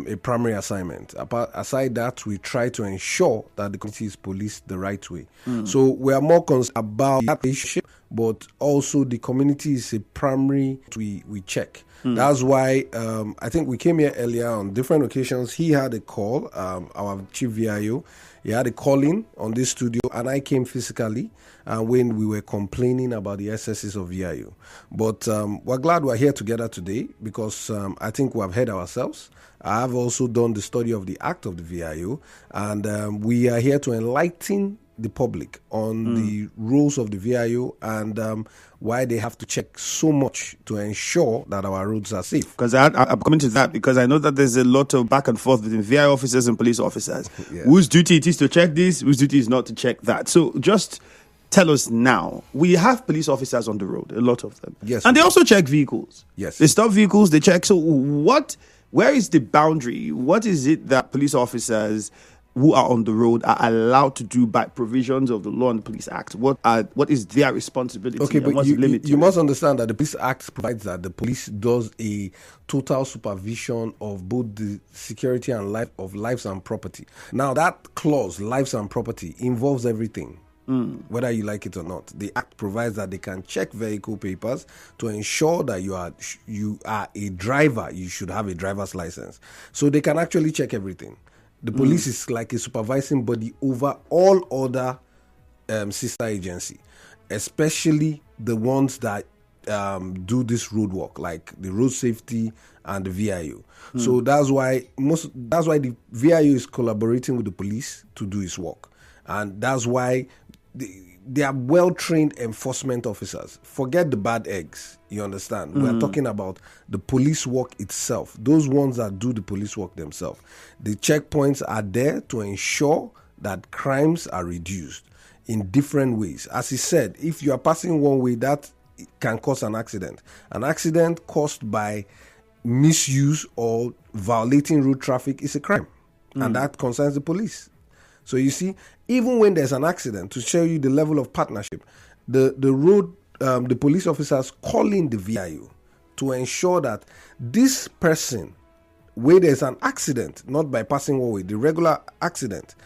a primary assignment. Aside that, we try to ensure that the community is policed the right way. So we are more concerned about that issue, but also the community is a primary we check. That's why I think we came here earlier on different occasions. He had a call, our chief VIO. He had a call-in on this studio, and I came physically when we were complaining about the excesses of VIO. But we're glad we're here together today because I think we have heard ourselves. I have also done the study of the act of the VIO, and we are here to enlighten the public on the rules of the VIO and why they have to check so much to ensure that our roads are safe. Because I'm coming to that because I know that there's a lot of back and forth between VIO officers and police officers. Yeah. Whose duty it is to check this, whose duty is not to check that. So just tell us now. We have police officers on the road, a lot of them. Yes. And they also check vehicles. Yes. They stop vehicles, they check. So where is the boundary? What is it that police officers who are on the road are allowed to do by provisions of the Law and the Police Act? What is their responsibility? Okay, but you must understand that the Police Act provides that the police does a total supervision of both the security and lives and property. Now, that clause, lives and property, involves everything. Whether you like it or not. The Act provides that they can check vehicle papers to ensure that you are a driver. You should have a driver's license. So they can actually check everything. The police is like a supervising body over all other sister agency, especially the ones that do this road work, like the road safety and the VIO. So that's why the VIO is collaborating with the police to do its work, and that's why they are well-trained enforcement officers. Forget the bad eggs, you understand? We're talking about the police work itself, those ones that do the police work themselves. The checkpoints are there to ensure that crimes are reduced in different ways. As he said, if you are passing one way, that can cause an accident. An accident caused by misuse or violating road traffic is a crime, and that concerns the police. So you see, even when there's an accident, to show you the level of partnership, the police officers call in the VIO to ensure that this person, where there's an accident, not by passing one way, the regular accident,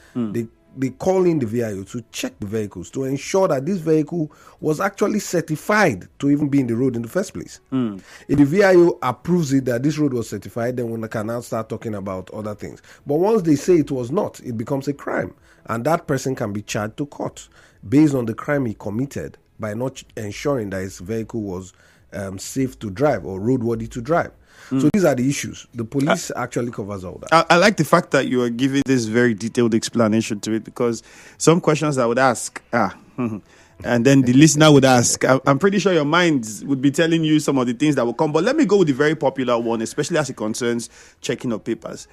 they call in the VIO to check the vehicles to ensure that this vehicle was actually certified to even be in the road in the first place. If the VIO approves it that this road was certified, then we can now start talking about other things. But once they say it was not, it becomes a crime. And that person can be charged to court based on the crime he committed by not ensuring that his vehicle was safe to drive or roadworthy to drive. So these are the issues. The police actually covers all that. I like the fact that you are giving this very detailed explanation to it, because some questions I would ask, and then the listener would ask, I'm pretty sure your minds would be telling you some of the things that will come. But let me go with the very popular one, especially as it concerns checking of papers.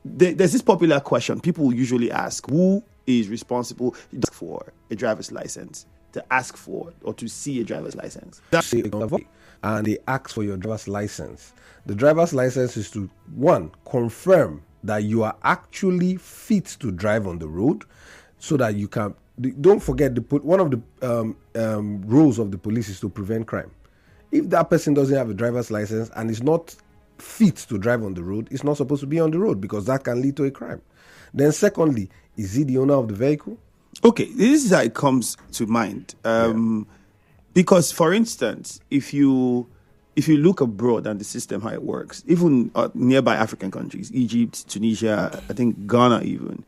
There's this popular question people usually ask: who is responsible for a driver's license, to ask for or to see a driver's license? And they ask for your driver's license. The driver's license is to, one, confirm that you are actually fit to drive on the road, so that you can. Don't forget, one of the rules of the police is to prevent crime. If that person doesn't have a driver's license and is not fit to drive on the road, it's not supposed to be on the road, because that can lead to a crime. Then secondly, is he the owner of the vehicle? Okay, this is how it comes to mind. Because, for instance, if you look abroad and the system, how it works, even nearby African countries, Egypt, Tunisia, I think Ghana even,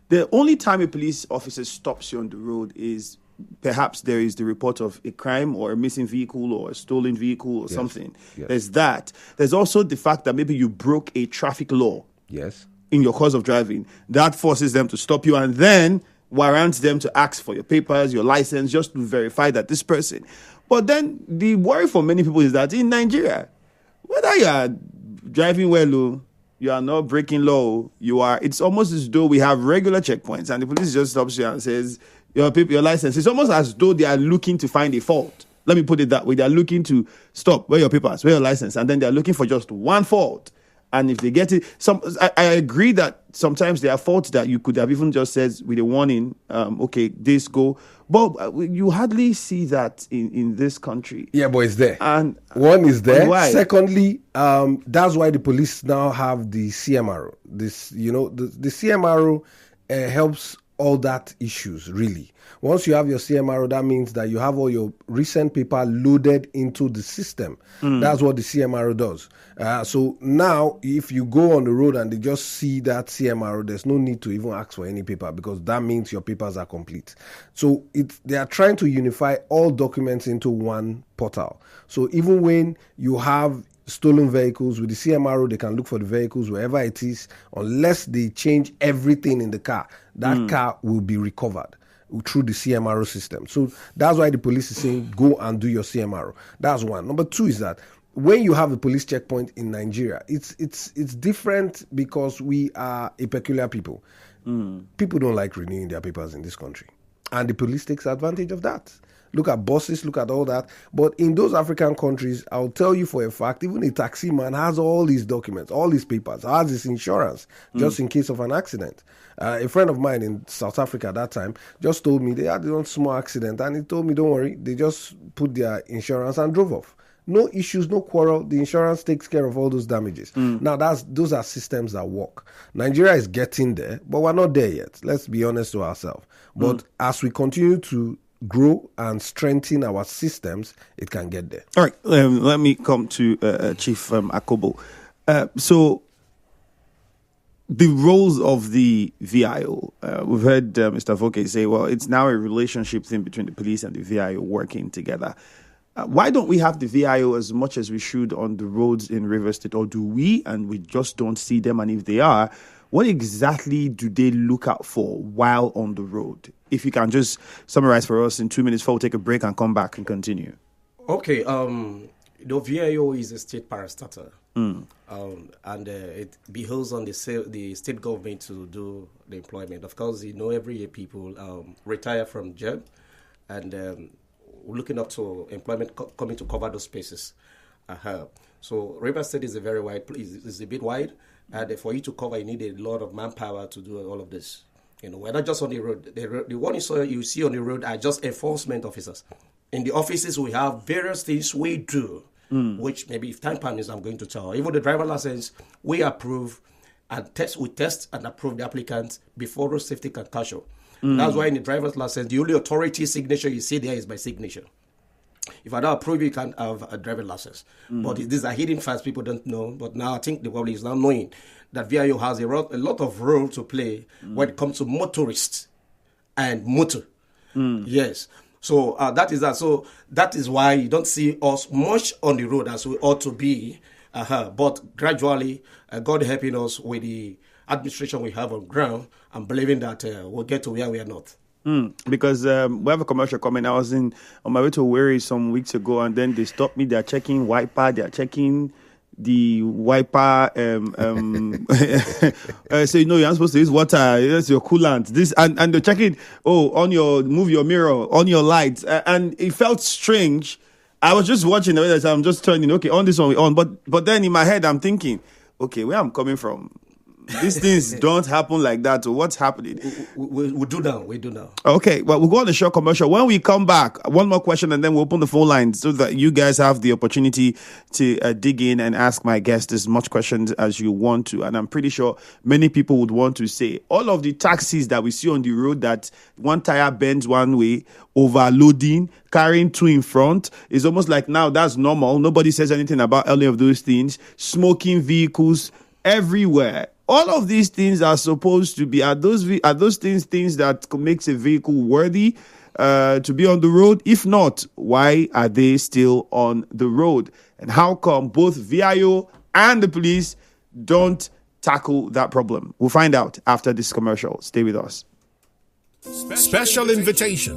the only time a police officer stops you on the road is perhaps there is the report of a crime or a missing vehicle or a stolen vehicle or something. Yes. There's that. There's also the fact that maybe you broke a traffic law in your course of driving. That forces them to stop you and then warrants them to ask for your papers, your license, just to verify that this person. But then the worry for many people is that in Nigeria, whether you are driving well, you are not breaking law, it's almost as though we have regular checkpoints and the police just stops you and says, your license. It's almost as though they are looking to find a fault. Let me put it that way. They are looking to stop, where your papers, where your license, and then they are looking for just one fault. And if they get it, I agree that sometimes there are faults that you could have even just said with a warning, okay, this go. But you hardly see that in this country. Yeah, but it's there. And one is there. why? Secondly, that's why the police now have the CMRO. This, the CMRO helps all that issues, really. Once you have your CMRO, that means that you have all your recent paper loaded into the system. That's what the CMRO does. So now, if you go on the road and they just see that CMRO, there's no need to even ask for any paper, because that means your papers are complete. So they are trying to unify all documents into one portal. So even when you have stolen vehicles, with the CMRO, they can look for the vehicles wherever it is, unless they change everything in the car. That car will be recovered through the CMRO system. So that's why the police is saying, go and do your CMRO. That's one. Number two is that when you have a police checkpoint in Nigeria, it's different, because we are a peculiar people. People don't like renewing their papers in this country, and the police takes advantage of that. Look at buses, look at all that. But in those African countries, I'll tell you for a fact, even a taxi man has all these documents, all these papers, has his insurance, just in case of an accident. A friend of mine in South Africa at that time just told me they had one small accident, and he told me, don't worry, they just put their insurance and drove off. No issues, no quarrel. The insurance takes care of all those damages. Now, those are systems that work. Nigeria is getting there, but we're not there yet. Let's be honest to ourselves. But as we continue to grow and strengthen our systems, it can get there. All right, let me come to Chief Akobo. So the roles of the VIO, we've heard Mr. Voke say, well, it's now a relationship thing between the police and the VIO working together. Why don't we have the VIO as much as we should on the roads in Rivers State, or do we, and we just don't see them? And if they are, what exactly do they look out for while on the road? If you can just summarize for us in 2 minutes before we take a break and come back and continue. Okay, the VIO is a state parastatal, and it behoves on the state government to do the employment. Of course, every year people retire from job, and we're looking up to employment coming to cover those spaces. So River State is a very wide place. It's a bit wide, and for you to cover, you need a lot of manpower to do all of this. We're not just on the road. The one you see on the road are just enforcement officers. In the offices, we have various things we do, which maybe if time permits, I'm going to tell. Even the driver license, we approve and test. We test and approve the applicants before road safety can catch up. That's why in the driver's license, the only authority signature you see there is my signature. If I don't approve, you can't have a driver's license. But these are hidden facts people don't know. But now I think the public is now knowing that VIO has a lot of role to play when it comes to motorists and motor. Yes. So that is that. So that is why you don't see us much on the road as we ought to be. But gradually, God helping us with the administration we have on ground, I'm believing that we'll get to where we are not. Because we have a commercial coming. I was on my way to Owerri some weeks ago, and then they stopped me. They're checking wiper. They're checking the wiper. So you're not supposed to use water. That's your coolant. This and they're checking. Move your mirror on your lights, and it felt strange. I was just watching the way I'm just turning. Okay, on this one we on, but then in my head I'm thinking, okay, where I'm coming from. These things don't happen like that. So what's happening? We do now. We do now. Okay, well, we'll go on a short commercial. When we come back, one more question, and then we'll open the phone lines so that you guys have the opportunity to dig in and ask my guests as much questions as you want to. And I'm pretty sure many people would want to say all of the taxis that we see on the road that one tire bends one way, overloading, carrying two in front, is almost like now that's normal. Nobody says anything about any of those things. Smoking vehicles everywhere. All of these things are supposed to be, are those things that makes a vehicle worthy to be on the road? If not, why are they still on the road? And how come both VIO and the police don't tackle that problem? We'll find out after this commercial. Stay with us. Special invitation.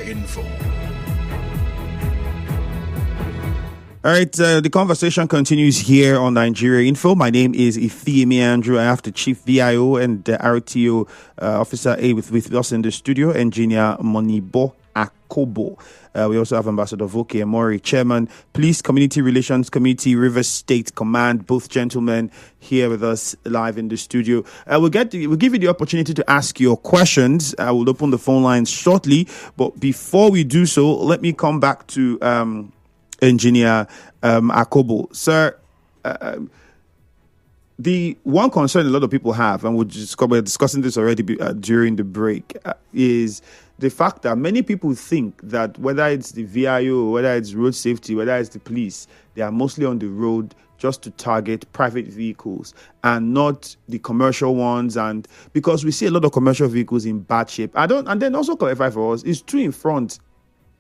Info. All right, the conversation continues here on Nigeria Info. My name is Ifeimi Andrew. I have the Chief VIO and the RTO Officer A with us in the studio, Engineer Monibo Akobo. We also have Ambassador Voke Emore, Chairman, Police Community Relations Committee, Rivers State Command. Both gentlemen here with us live in the studio. We'll give you the opportunity to ask your questions. I will open the phone lines shortly, but before we do so, let me come back to Engineer Akobo. Sir, the one concern a lot of people have, and we're discussing this already during the break, is the fact that many people think that whether it's the VIO, whether it's road safety, whether it's the police, they are mostly on the road just to target private vehicles and not the commercial ones. And because we see a lot of commercial vehicles in bad shape. And then also clarify for us, is 2 in front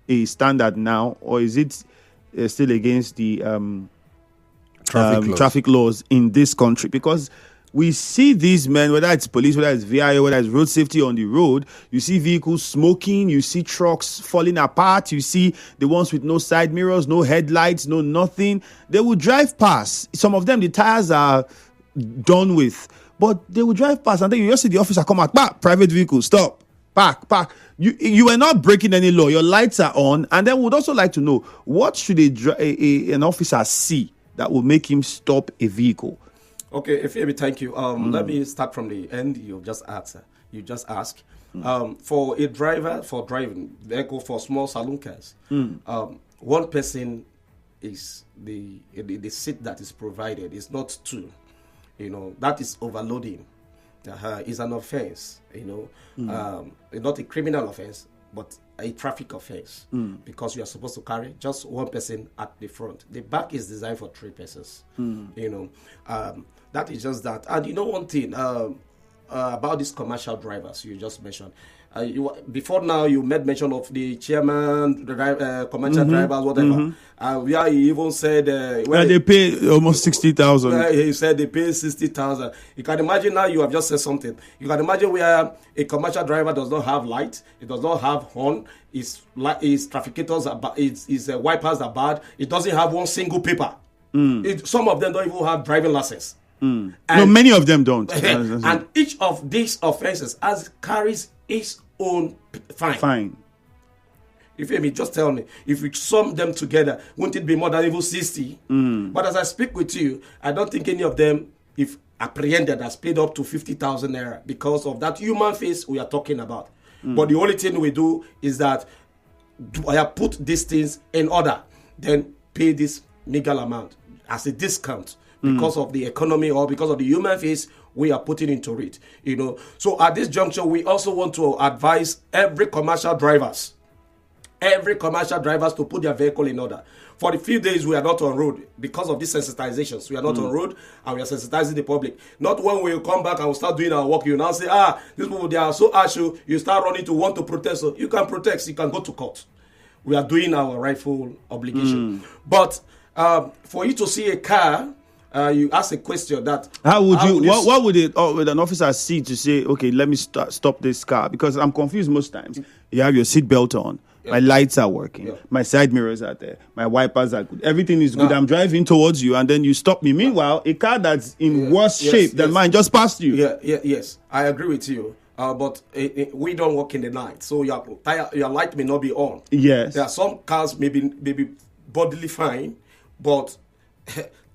a standard now, or is it still against the traffic laws in this country? Because we see these men, whether it's police, whether it's VIO, whether it's road safety on the road, you see vehicles smoking, you see trucks falling apart, you see the ones with no side mirrors, no headlights, no nothing. They will drive past. Some of them, the tires are done with, but they will drive past, and then you just see the officer come out, bah, private vehicle, stop, park. You are not breaking any law. Your lights are on. And then we'd also like to know, what should an officer see that will make him stop a vehicle? Okay, Ifeami, thank you. Let me start from the end. You just asked. For a driver, for driving vehicle for small saloon cars, one person is the seat that is provided. It's not 2. That is overloading. Is an offense. Not a criminal offense, but a traffic offense, because you are supposed to carry just one person at the front. The back is designed for 3 persons. That is just that. And one thing about these commercial drivers you just mentioned. Before now, you made mention of the chairman, commercial drivers, whatever. Where he even said, they pay almost 60,000. He said they pay 60,000. You can imagine now. You have just said something. You can imagine where a commercial driver does not have light, it does not have horn, his trafficators are bad, his wipers are bad. It doesn't have one single paper. Some of them don't even have driving license. No, many of them don't. And each of these offenses carries its own fine. If you just tell me, if we sum them together, won't it be more than even 60? But as I speak with you, I don't think any of them, if apprehended, has paid up to 50,000 naira because of that human face we are talking about. But the only thing we do is that I have put these things in order, then pay this meager amount as a discount because of the economy or because of the human face we are putting into it. So at this juncture, we also want to advise every commercial drivers to put their vehicle in order. For the few days we are not on road because of these sensitizations. We are not on road and we are sensitizing the public. Not when we come back and we start doing our work, you now say, these people, they are so harsh, you start running to want to protest. So you can protest, you can go to court. We are doing our rightful obligation. But for you to see a car, you ask a question that what would an officer see to say, okay, let me stop this car? Because I'm confused most times. You have your seatbelt on. My lights are working. My side mirrors are there. My wipers are good. Everything is good. I'm driving towards you, and then you stop me. Meanwhile, a car that's in worse shape than mine just passed you. Yes, I agree with you. But we don't work in the night, so your light may not be on. Yes, there are some cars maybe bodily fine, but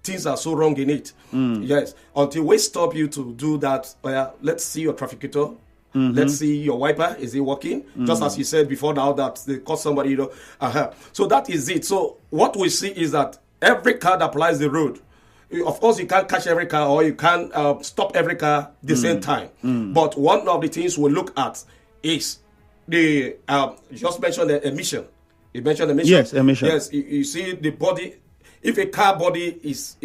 things are so wrong in it. Yes, until we stop you to do that. Let's see your trafficator. Let's see your wiper. Is it working? Just as you said before now that they caught somebody, So that is it. So what we see is that every car that applies the road, of course you can't catch every car or you can't stop every car the same time. But one of the things we look at is the, you just mentioned the emission. You mentioned emission? Yes, emission. Yes, you see the body. If a car body is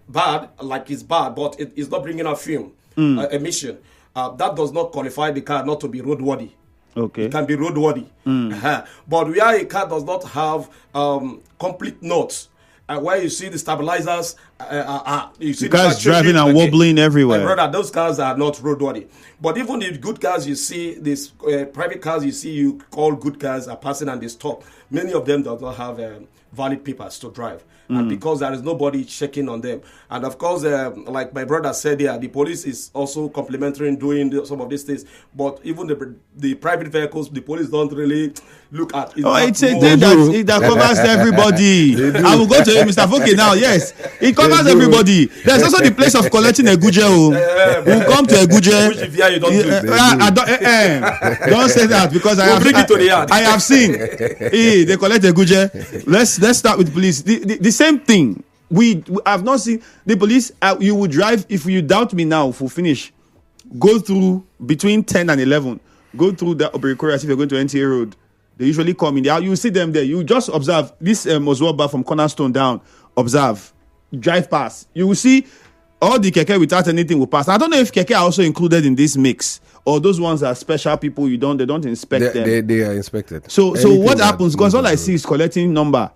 bad, like it's bad, but it is not bringing out fume, emission, that does not qualify the car not to be roadworthy. Okay. It can be roadworthy. But where a car does not have complete notes, where you see the stabilizers, you see the cars driving and wobbling everywhere. My brother, those cars are not roadworthy. But even the good cars you see, these private cars you call good cars are passing and they stop. Many of them do not have valid papers to drive. And because there is nobody checking on them. And of course, like my brother said here, the police is also complimentary in doing some of these things. But even the private vehicles, the police don't really look at. It's a thing that covers everybody. I will go to Mr. Voke now. Yes, it covers everybody. There's also the place of collecting Eguje. We'll come to Eguje. Which VIO you don't do. Don't say that because I have seen. They collect Eguje. Let's start with police. The same thing. We have not seen the police. You will drive, if you doubt me now, for finish, go through between 10 and 11. Go through the Oberikoria if you're going to NTA Road. They usually come in there. You see them there. You just observe. This Moswaba from Cornerstone down. Observe. Drive past. You will see all the keke without anything will pass. I don't know if keke are also included in this mix. Or those ones are special people. They don't inspect them. They are inspected. So what happens? Because all I see is collecting number.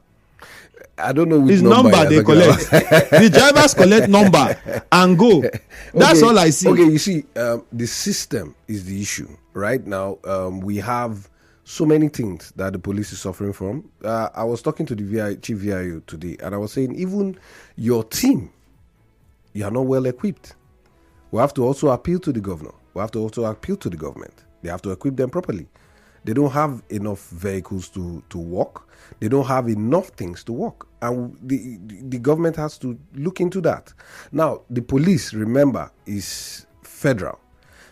I don't know which his number they collect. The drivers collect number and go. That's all I see. Okay, you see, the system is the issue. Right now, we have so many things that the police is suffering from. I was talking to the chief VIO today, and I was saying, even your team, you are not well equipped. We have to also appeal to the governor. We have to also appeal to the government. They have to equip them properly. They don't have enough vehicles to work. They don't have enough things to work. And the government has to look into that. Now, the police, remember, is federal.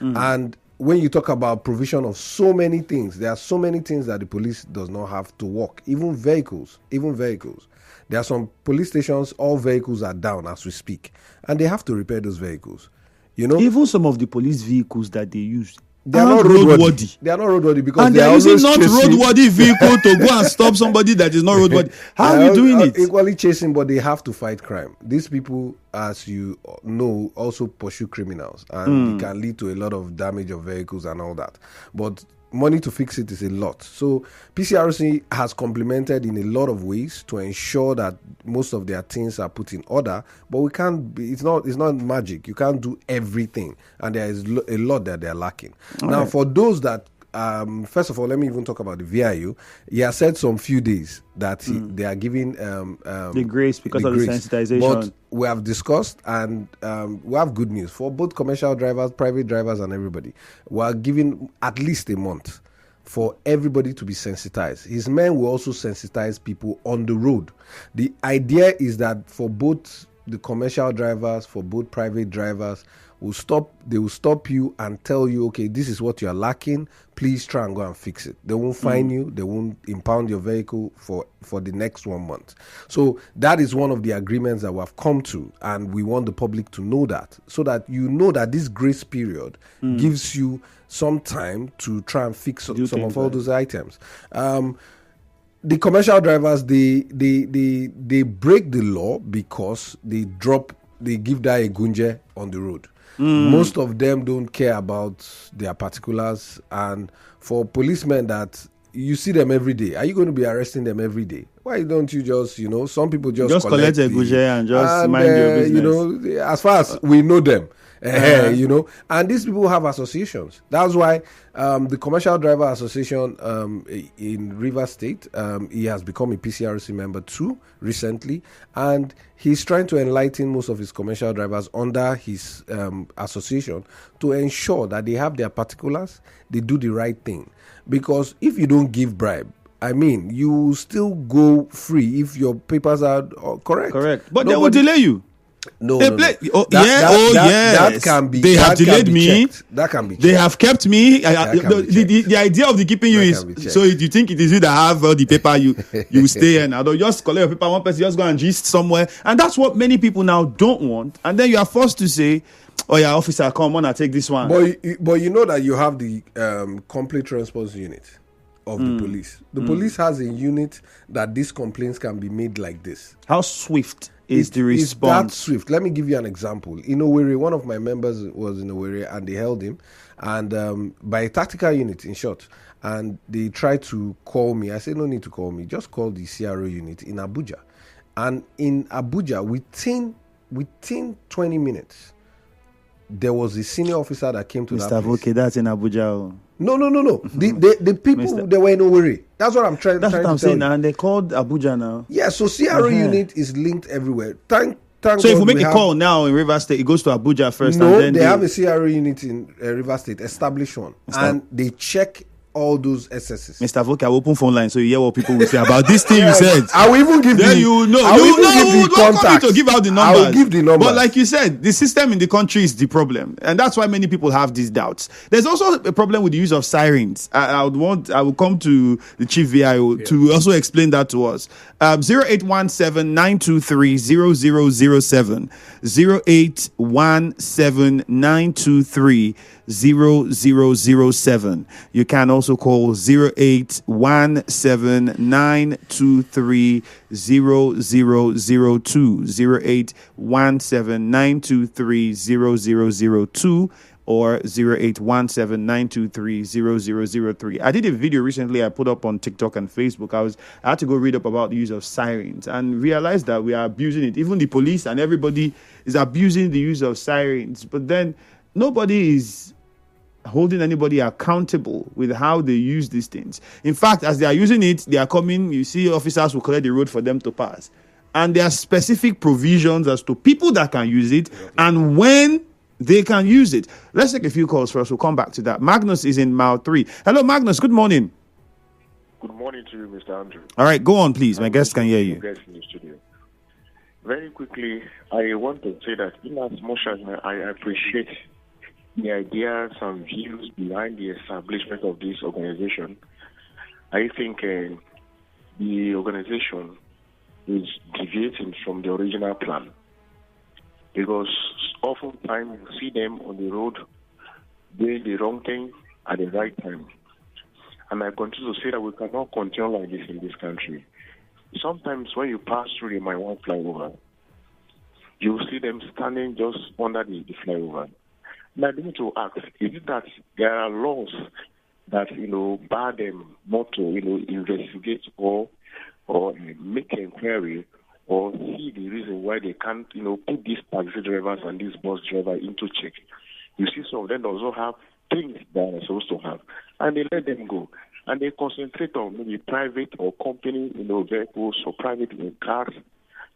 And when you talk about provision of so many things, there are so many things that the police does not have to work. Even vehicles. There are some police stations, all vehicles are down as we speak. And they have to repair those vehicles. You know, even some of the police vehicles that they use, they are not roadworthy. They are not roadworthy because and they are using not roadworthy vehicle to go and stop somebody that is not roadworthy. How are you doing it? Equally chasing, but they have to fight crime. These people, as you know, also pursue criminals, and it can lead to a lot of damage of vehicles and all that. But money to fix it is a lot. So PCRC has complemented in a lot of ways to ensure that most of their things are put in order, but we can't be, it's not magic. You can't do everything, and there is a lot that they're lacking. Now, for those that first of all, let me even talk about the VIO. He has said some few days that they are giving the grace because of the sensitization. But we have discussed, and we have good news for both commercial drivers, private drivers, and everybody. We are giving at least a month for everybody to be sensitized. His men will also sensitize people on the road. The idea is that for both the commercial drivers, for both private drivers, they will stop you and tell you, okay, this is what you are lacking. Please try and go and fix it. They won't fine you. They won't impound your vehicle for the next 1 month. So that is one of the agreements that we have come to, and we want the public to know that, so that you know that this grace period gives you some time to try and fix some of all those items. The commercial drivers, they break the law because they give that a gunje on the road. Most of them don't care about their particulars, and for policemen that you see them every day, are you going to be arresting them every day? Why don't you just, some people just collect a guje and just mind your business. As far as we know them, and these people have associations. That's why the Commercial Driver Association in Rivers State, he has become a PCRC member too recently, and he's trying to enlighten most of his commercial drivers under his association to ensure that they have their particulars, they do the right thing. Because if you don't give bribe, you still go free if your papers are correct. Correct. But they will delay you. No. Yes. That can be. They have delayed me. That can be. They have kept me. The idea of the keeping you is so if you think it is you that have all the paper, you stay and although just collect your paper, one person just go and gist somewhere, and that's what many people now don't want. And then you are forced to say, "Oh yeah, officer, come on, I take this one." But you know that you have the complete response unit of the police. The police has a unit that these complaints can be made like this. How swift is the response? It's that swift. Let me give you an example. In Owerri, one of my members was in Owerri, and they held him, and by a tactical unit, in short, and they tried to call me. I said, no need to call me. Just call the CRO unit in Abuja. And in Abuja, within 20 minutes, there was a senior officer that came to Mr. that place. Voke, that's in Abuja. No. The people, they were in Owerri. That's what I'm trying That's to what I'm tell saying you. now, and they called Abuja now. Yeah, so CRO unit is linked everywhere. Thank So God if we make a have, call now in Rivers State, it goes to Abuja first. No, and then they have a CRO unit in River State, established one, and they check all those SSs. Mr. Voke, I will open phone line so you hear what people will say about this thing you said. I will even give then the, you know. I will even give the don't come contacts. to give out the numbers. I will give the numbers. But like you said, the system in the country is the problem, and that's why many people have these doubts. There's also a problem with the use of sirens. I will come to the chief VIO to also explain that to us. 0817-923-0007, 0817-923-0007. You can also call 0817-923-0002, 0817-923-0002, or 0817-923-0003. I did a video recently I put up on TikTok and Facebook. I had to go read up about the use of sirens and realized that we are abusing it. Even the police and everybody is abusing the use of sirens. But then nobody is holding anybody accountable with how they use these things. In fact, as they are using it, they are coming, you see officers will clear the road for them to pass. And there are specific provisions as to people that can use it and when they can use it. Let's take a few calls first. We'll come back to that. Magnus is in mile 3. Hello, Magnus. Good morning. Good morning to you, Mr. Andrew. All right, go on, please. My guests can hear you. Guests in the studio. Very quickly, I want to say that in as much as I appreciate the ideas and views behind the establishment of this organization, I think the organization is deviating from the original plan. Because oftentimes you see them on the road doing the wrong thing at the right time. And I continue to say that we cannot continue like this in this country. Sometimes when you pass through the My One flyover, you see them standing just under the flyover. Now I need to ask, is it that there are laws that, bar them not to, investigate or make inquiry or see the reason why they can't, put these taxi drivers and these bus drivers into check? You see, some of them also have things that they're supposed to have, and they let them go. And they concentrate on maybe private or company, vehicles or private cars,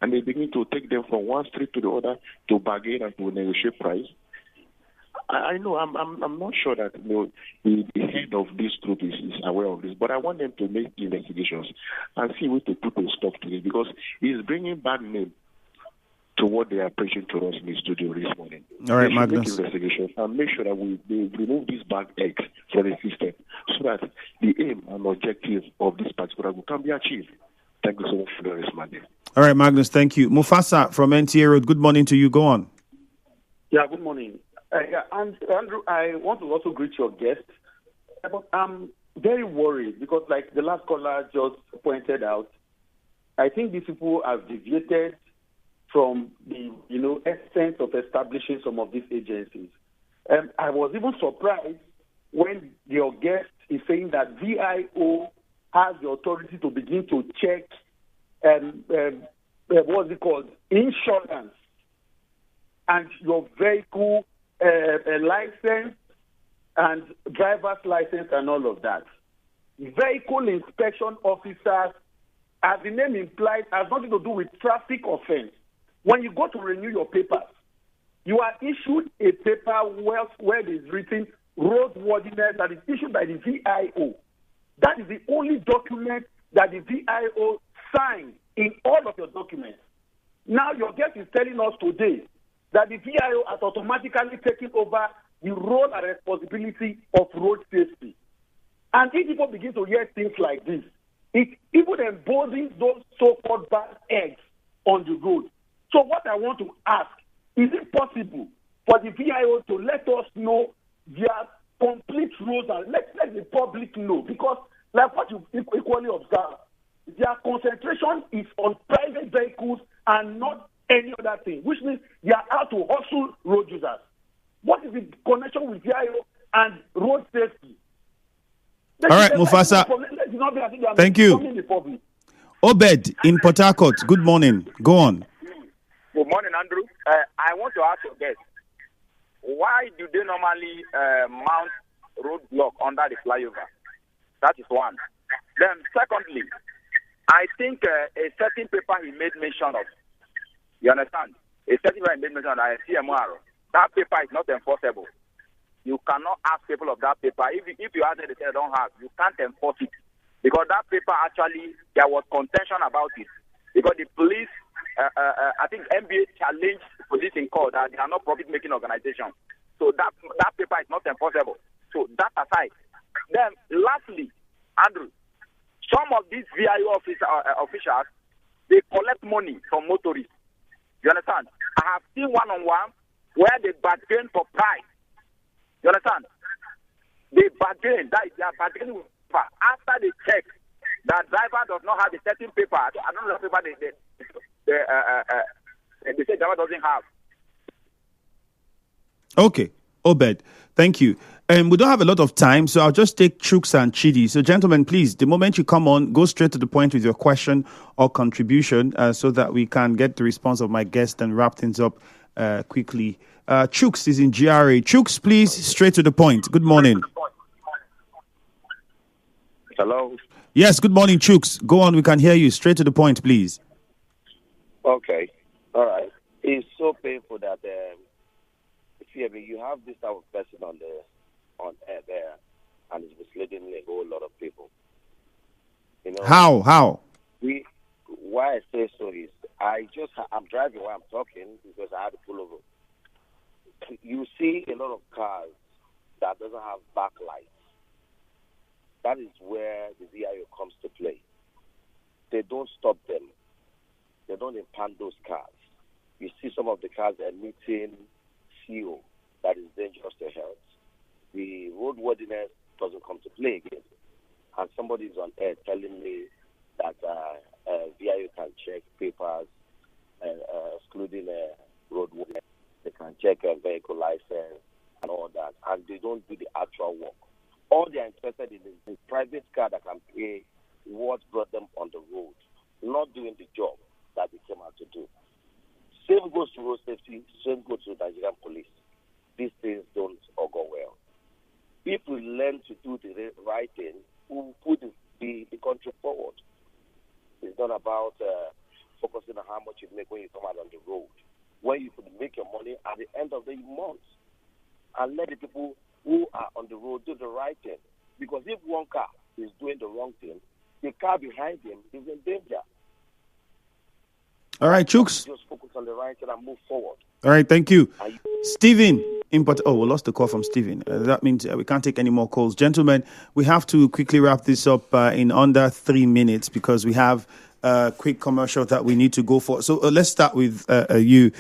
and they begin to take them from one street to the other to bargain and to negotiate price. I know I'm not sure that the head of this group is aware of this, but I want them to make investigations and see where to put a stop to this, because it's bringing bad name to what they are preaching to us in the studio this morning. All right, they Magnus. Make investigations and make sure that they remove these bad eggs from the system so that the aim and objective of this particular group can be achieved. Thank you so much for this morning. All right, Magnus, thank you. Mufasa from NTA Road, good morning to you. Go on. Yeah, good morning. And Andrew, I want to also greet your guest. But I'm very worried because, like the last caller just pointed out, I think these people have deviated from the essence of establishing some of these agencies. I was even surprised when your guest is saying that VIO has the authority to begin to check what's it called, insurance and your vehicle license and driver's license and all of that. Vehicle inspection officers, as the name implies, has nothing to do with traffic offense. When you go to renew your papers, you are issued a paper where it is written roadworthiness that is issued by the VIO. That is the only document that the VIO signs in all of your documents. Now your guest is telling us today that the VIO has automatically taken over the role and responsibility of road safety. And if people begin to hear things like this, it even emboldens those so-called bad eggs on the road. So what I want to ask, is it possible for the VIO to let us know their complete roles and let the public know? Because like what you equally observe, their concentration is on private vehicles and not any other thing, which means they are out to hustle road users. What is the connection with VIO and road safety? All right, Mufasa. Thank you. Obed in Port Harcourt. Good morning. Go on. Good morning, Andrew. I want to ask your guest, why do they normally mount roadblock under the flyover? That is one. Then, secondly, I think a certain paper he made mention of. You understand? A certain paper he made mention of, Emore. That paper is not enforceable. You cannot ask people of that paper. If you ask them, they say they don't have, you can't enforce it. Because that paper actually, there was contention about it. Because the police, I think NBA challenged police in court that they are not profit-making organization. So that paper is not enforceable. So that aside. Then, lastly, Andrew, some of these VIO officials, they collect money from motorists. You understand? I have seen one-on-one where they bargain for price. You understand? They bargain. That is, they are bargaining with paper. After they check that driver does not have a certain paper, I don't know the paper they say driver doesn't have. Okay, Obed, thank you. We don't have a lot of time, so I'll just take Chuks and Chidi. So, gentlemen, please, the moment you come on, go straight to the point with your question or contribution so that we can get the response of my guest and wrap things up quickly. Chuks is in GRA. Chuks, please, straight to the point. Good morning. Hello? Yes, good morning, Chuks. Go on, we can hear you. Straight to the point, please. Okay. All right. It's so painful that you have this type of person on air there, and it's misleading a whole lot of people. You know, How? Why I say so is I'm driving while I'm talking because I had to pull over. You see a lot of cars that doesn't have backlights. That is where the VIO comes to play. They don't stop them. They don't impound those cars. You see some of the cars emitting CO that is dangerous to health. The roadworthiness doesn't come to play again. And somebody is on air telling me that VIO can check papers, excluding roadworthiness. They can check a vehicle license and all that. And they don't do the actual work. All they are interested in is the private car that can pay what brought them on the road, not doing the job that they came out to do. Same goes to road safety, same goes to Nigerian police. These things don't all go well. If we learn to do the right thing, we will put the country forward. It's not about focusing on how much you make when you come out on the road. When you could make your money at the end of the month, and let the people who are on the road do the right thing. Because if one car is doing the wrong thing, the car behind him is in danger. All right, Chuks. Just focus on the right thing and move forward. All right, thank you. Stephen, we lost the call from Stephen. That means we can't take any more calls. Gentlemen, we have to quickly wrap this up in under 3 minutes because we have a quick commercial that we need to go for. So let's start with you,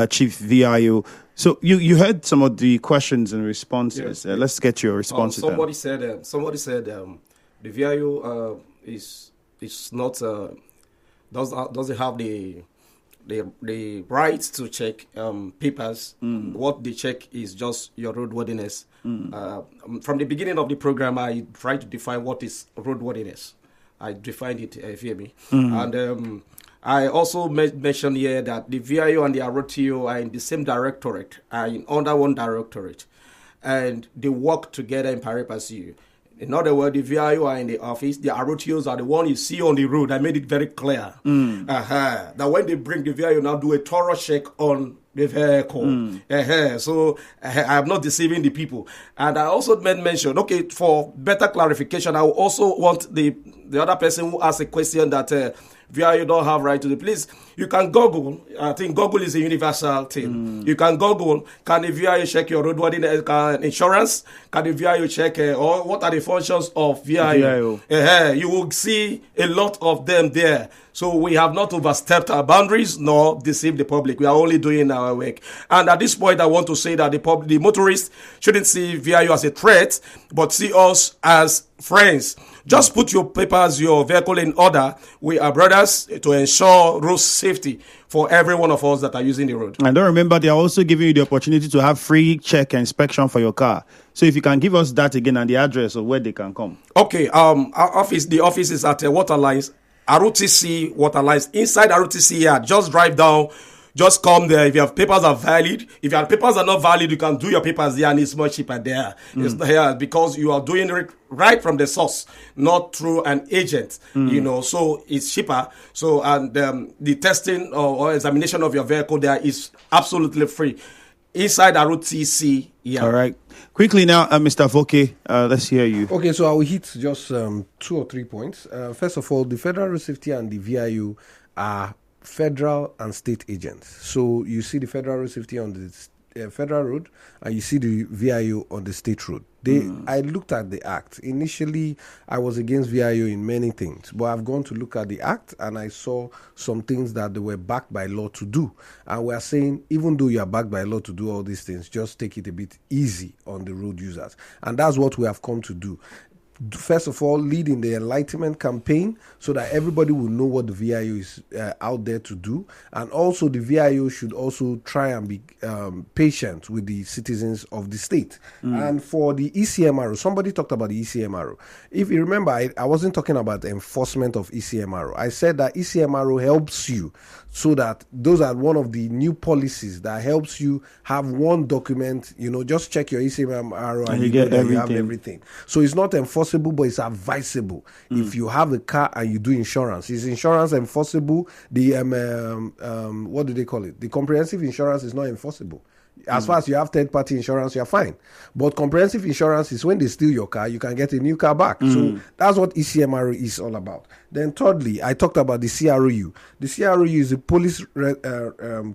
Chief VIO. So you heard some of the questions and responses. Yes. Let's get your responses. Somebody said the VIO is not doesn't have the right to check papers. What they check is just your roadworthiness. From the beginning of the program, I tried to define what is roadworthiness. I defined it, if you hear me. And I also mentioned here that the VIO and the ROTO are in the same directorate, are under one directorate, and they work together in pari passu. In other words, the VIO are in the office, the ROTOs are the one you see on the road. I made it very clear that when they bring the VIO now do a thorough check on the vehicle. So I'm not deceiving the people. And I also mentioned, okay, for better clarification, I also want the other person who asked a question that VIO don't have right to the police. You can Google. I think Google is a universal thing. You can Google, can the VIO check your roadworthiness insurance? Can the VIO check or what are the functions of VIO? You will see a lot of them there. So we have not overstepped our boundaries nor deceived the public. We are only doing our work. And at this point, I want to say that the motorists shouldn't see VIO as a threat, but see us as friends. Just put your papers, your vehicle in order. We are brothers to ensure road safety for every one of us that are using the road. And don't remember, they are also giving you the opportunity to have free check and inspection for your car. So if you can give us that again and the address of where they can come. Okay, the office is at Waterlines ROTC water lines inside ROTC yard. Just drive down. Just come there. If your papers are valid, if your papers are not valid, you can do your papers there, and it's much cheaper there. It's here because you are doing it right from the source, not through an agent. So it's cheaper. So and the testing or examination of your vehicle there is absolutely free inside ROTC. Yeah. All right. Quickly now, Mr. Voke, let's hear you. Okay, so I will hit just 2 or 3 points. First of all, the Federal Road Safety and the VIO are federal and state agents. So you see the Federal Road Safety on the federal road, and you see the VIO on the state road. I looked at the act. Initially, I was against VIO in many things, but I've gone to look at the act, and I saw some things that they were backed by law to do. And we are saying, even though you are backed by law to do all these things, just take it a bit easy on the road users. And that's what we have come to do. First of all, lead in the enlightenment campaign so that everybody will know what the VIO is out there to do. And also the VIO should also try and be patient with the citizens of the state. And for the ECMRO, somebody talked about the ECMRO. If you remember, I wasn't talking about enforcement of ECMRO. I said that ECMRO helps you so that those are one of the new policies that helps you have one document, just check your ECMRO and you get everything. You have everything. So it's not enforceable, but it's advisable. If you have a car and you do insurance, is insurance enforceable? The what do they call it? The comprehensive insurance is not enforceable. As far as you have third-party insurance, you're fine. But comprehensive insurance is when they steal your car, you can get a new car back. So that's what ECMRO is all about. Then thirdly, I talked about the CROU. The CROU is a police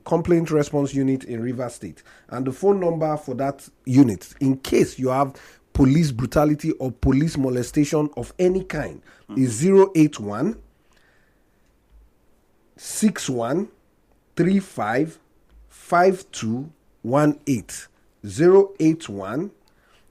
complaint response unit in Rivers State. And the phone number for that unit, in case you have police brutality or police molestation of any kind, is 081 61 35 52 081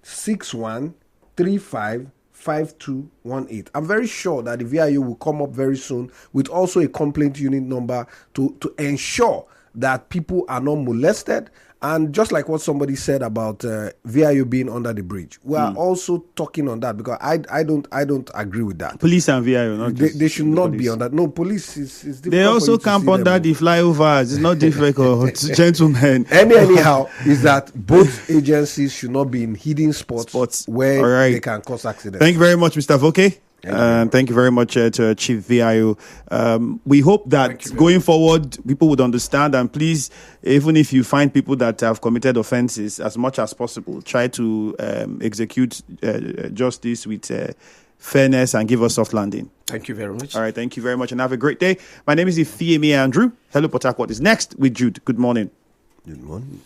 61 35 5218. I'm very sure that the VIO will come up very soon with also a complaint unit number to ensure that people are not molested. And just like what somebody said about VIO being under the bridge, we are also talking on that because I don't agree with that. Police and VIO, they should not be on that. No, police is difficult. They also camp under the flyovers. It's not difficult, gentlemen. Anyhow, is that both agencies should not be in hidden spots where they can cause accidents. Thank you very much, Mr. Voke. Thank you very much to Cheif VIO. We hope that going forward, people would understand. And please, even if you find people that have committed offenses, as much as possible, try to execute justice with fairness and give us soft landing. Thank you very much. All right, thank you very much and have a great day. My name is Emore Andrew. Hello, Port Harcourt is next with Jude. Good morning. Good morning.